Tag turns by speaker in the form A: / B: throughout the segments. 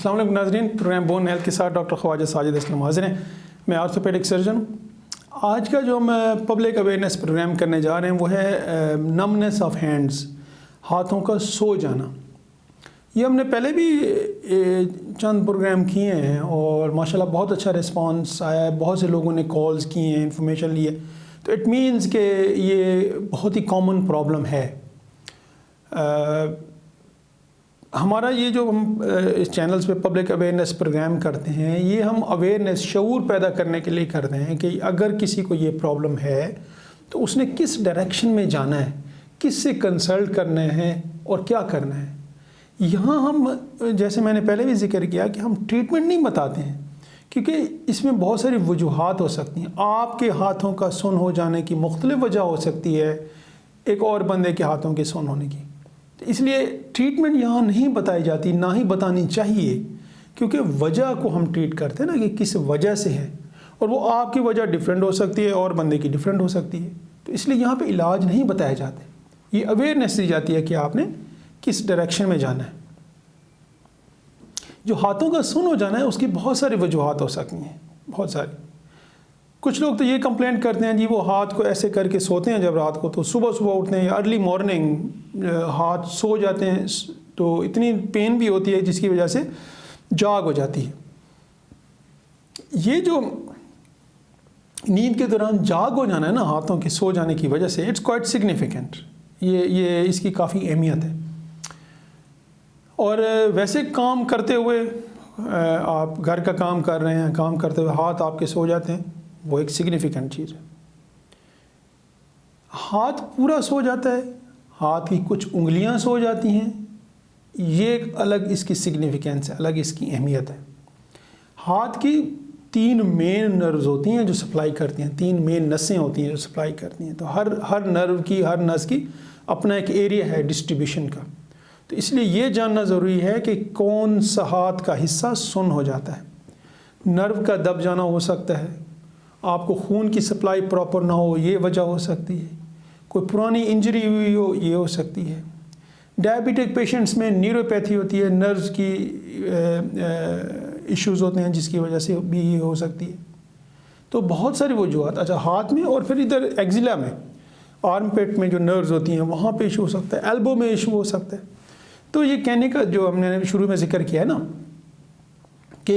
A: अस्सलाम वालेकुम नाज़रीन, प्रोग्राम बोन हेल्थ के साथ डॉक्टर ख्वाजा साजिद असलम हाज़िर हैं। मैं आर्थोपेडिक सर्जन हूँ। आज का जो हम पब्लिक अवेयरनेस प्रोग्राम करने जा रहे हैं वो है नमनेस ऑफ हैंड्स, हाथों का सो जाना। ये हमने पहले भी चंद प्रोग्राम किए हैं और माशाल्लाह बहुत अच्छा रिस्पांस आया है। बहुत से लोगों ने कॉल्स किए हैं, इन्फॉर्मेशन लिए, तो इट मीन्स कि ये बहुत ही कॉमन प्रॉब्लम है। हमारा ये जो हम इस चैनल्स पे पब्लिक अवेयरनेस प्रोग्राम करते हैं, ये हम अवेयरनेस शऊर पैदा करने के लिए करते हैं कि अगर किसी को ये प्रॉब्लम है तो उसने किस डायरेक्शन में जाना है, किस से कंसल्ट करना है और क्या करना है। यहाँ हम, जैसे मैंने पहले भी जिक्र किया, कि हम ट्रीटमेंट नहीं बताते हैं क्योंकि इसमें बहुत सारी वजूहात हो सकती हैं। आपके हाथों का सुन्न हो जाने की मुख्तलिफ वजह हो सकती है, एक और बंदे के हाथों के सुन्न होने की। इसलिए ट्रीटमेंट यहाँ नहीं बताई जाती, ना ही बतानी चाहिए, क्योंकि वजह को हम ट्रीट करते हैं ना कि किस वजह से है, और वो आपकी वजह डिफरेंट हो सकती है और बंदे की डिफरेंट हो सकती है। तो इसलिए यहाँ पे इलाज नहीं बताए जाते, ये अवेयरनेस दी जाती है कि आपने किस डायरेक्शन में जाना है। जो हाथों का सुन्न हो जाना है उसकी बहुत सारी वजूहात हो सकती हैं, बहुत सारी। कुछ लोग तो ये कंप्लेंट करते हैं जी वो हाथ को ऐसे करके सोते हैं जब रात को, तो सुबह सुबह उठते हैं, अर्ली मॉर्निंग हाथ सो जाते हैं, तो इतनी पेन भी होती है जिसकी वजह से जाग हो जाती है। ये जो नींद के दौरान जाग हो जाना है ना हाथों के सो जाने की वजह से, इट्स क्वाइट सिग्निफिकेंट। ये इसकी काफ़ी अहमियत है। और वैसे काम करते हुए, आप घर का काम कर रहे हैं, काम करते हुए हाथ आपके सो जाते हैं, वो एक सिग्निफिकेंट चीज़ है। हाथ पूरा सो जाता है, हाथ की कुछ उंगलियां सो जाती हैं, ये एक अलग इसकी सिग्निफिकेंस है, अलग इसकी अहमियत है। हाथ की 3 मेन नर्व्स होती हैं जो सप्लाई करती हैं, 3 मेन नसें होती हैं जो सप्लाई करती हैं। तो हर नर्व की, हर नस की अपना एक एरिया है डिस्ट्रीब्यूशन का। तो इसलिए ये जानना ज़रूरी है कि कौन सा हाथ का हिस्सा सुन्न हो जाता है। नर्व का दब जाना हो सकता है, आपको खून की सप्लाई प्रॉपर ना हो, ये वजह हो सकती है। कोई पुरानी इंजरी हुई हो, ये हो सकती है। डायबिटिक पेशेंट्स में न्यूरोपैथी होती है, नर्व्स की इश्यूज़ होते हैं जिसकी वजह से भी ये हो सकती है। तो बहुत सारी वजूहत, अच्छा हाथ में, और फिर इधर एक्जिला में, आर्मपेट में जो नर्व्स होती हैं वहाँ पे इशू हो सकता है, एल्बो में इशू हो सकता है। तो ये कहने का जो हमने शुरू में जिक्र किया है ना कि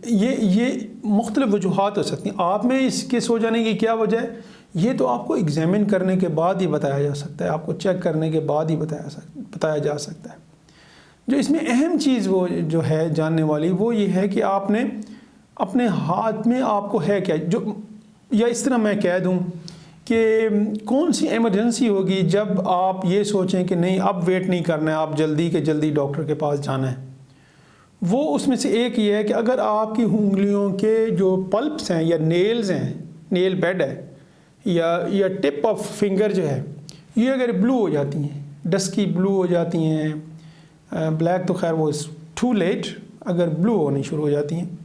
A: ये मुख्तलिफ वजूहात हो सकती हैं। आप में इसके सो जाने की क्या वजह है, ये तो आपको एग्जामिन करने के बाद ही बताया जा सकता है, आपको चेक करने के बाद ही बताया जा सकता है। जो इसमें अहम चीज़ वो जो है जानने वाली, वो ये है कि आपने अपने हाथ में आपको है क्या, जो, या इस तरह मैं कह दूँ कि कौन सी इमरजेंसी होगी जब आप ये सोचें कि नहीं अब वेट नहीं करना है, आप जल्दी के जल्दी डॉक्टर के पास जाना है। वो उसमें से एक ये है कि अगर आपकी उंगलियों के जो पल्प्स हैं या नेल्स हैं, नेल बेड है या टिप ऑफ फिंगर जो है, ये अगर ब्लू हो जाती हैं, डस्की ब्लू हो जाती हैं, ब्लैक तो खैर वो टू लेट, अगर ब्लू होनी शुरू हो जाती हैं,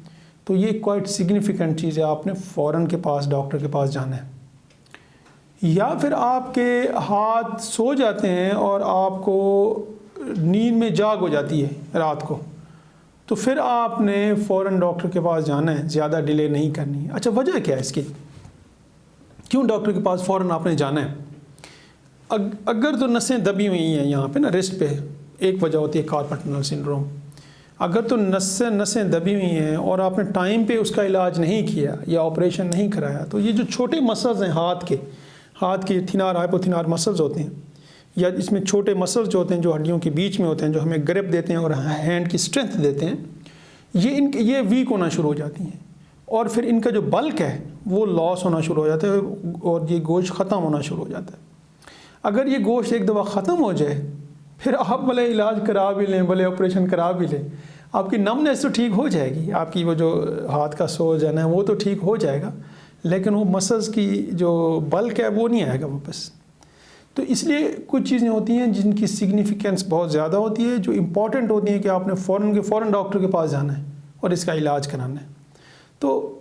A: तो ये क्वाइट सिग्निफिकेंट चीज़ है, आपने फ़ौरन के पास डॉक्टर के पास जाना है। या फिर आपके हाथ सो जाते हैं और आपको नींद में जाग हो जाती है रात को, तो फिर आपने फ़ौरन डॉक्टर के पास जाना है, ज़्यादा डिले नहीं करनी है। अच्छा वजह क्या है इसकी, क्यों डॉक्टर के पास फ़ौरन आपने जाना है? अगर तो नसें दबी हुई हैं यहाँ पे ना रिस्ट पे, एक वजह होती है कार्पल टनल सिंड्रोम। अगर तो नसें दबी हुई हैं और आपने टाइम पे उसका इलाज नहीं किया या ऑपरेशन नहीं कराया, तो ये जो छोटे मसल्स हैं हाथ के थिनार हाइपोथिनार मसल्स होते हैं, या इसमें छोटे मसल्स जो होते हैं जो हड्डियों के बीच में होते हैं, जो हमें ग्रिप देते हैं और हैंड की स्ट्रेंथ देते हैं, ये वीक होना शुरू हो जाती हैं, और फिर इनका जो बल्क है वो लॉस होना शुरू हो जाता है और ये गोश्त ख़त्म होना शुरू हो जाता है। अगर ये गोश्त एक दफ़ा ख़त्म हो जाए, फिर आप भले इलाज करा भी लें, भले ऑपरेशन करा भी लें, आपकी नमनेस तो ठीक हो जाएगी, आपकी वो जो हाथ का सो जाना है वो तो ठीक हो जाएगा, लेकिन वो मसल्स की जो बल्क है वो नहीं आएगा वापस। तो इसलिए कुछ चीज़ें होती हैं जिनकी सिग्निफिकेंस बहुत ज़्यादा होती है, जो इम्पॉर्टेंट होती हैं कि आपने फ़ौरन डॉक्टर के पास जाना है और इसका इलाज कराना है। तो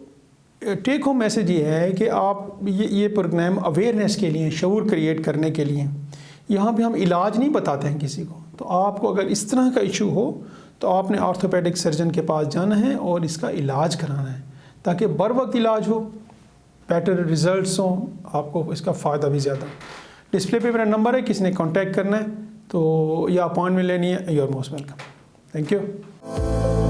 A: टेक होम मैसेज ये है कि आप ये प्रोग्राम अवेयरनेस के लिए, शऊर क्रिएट करने के लिए, यहाँ पे हम इलाज नहीं बताते हैं किसी को। तो आपको अगर इस तरह का इशू हो तो आपने ऑर्थोपेडिक सर्जन के पास जाना है और इसका इलाज कराना है, ताकि बर वक्त इलाज हो, बेटर रिजल्ट्स हों, आपको इसका फ़ायदा भी ज़्यादा। डिस्प्ले पे मेरा नंबर है, किसी ने कांटेक्ट करना है तो या अपॉइंटमेंट लेनी है, you are most welcome. Thank you.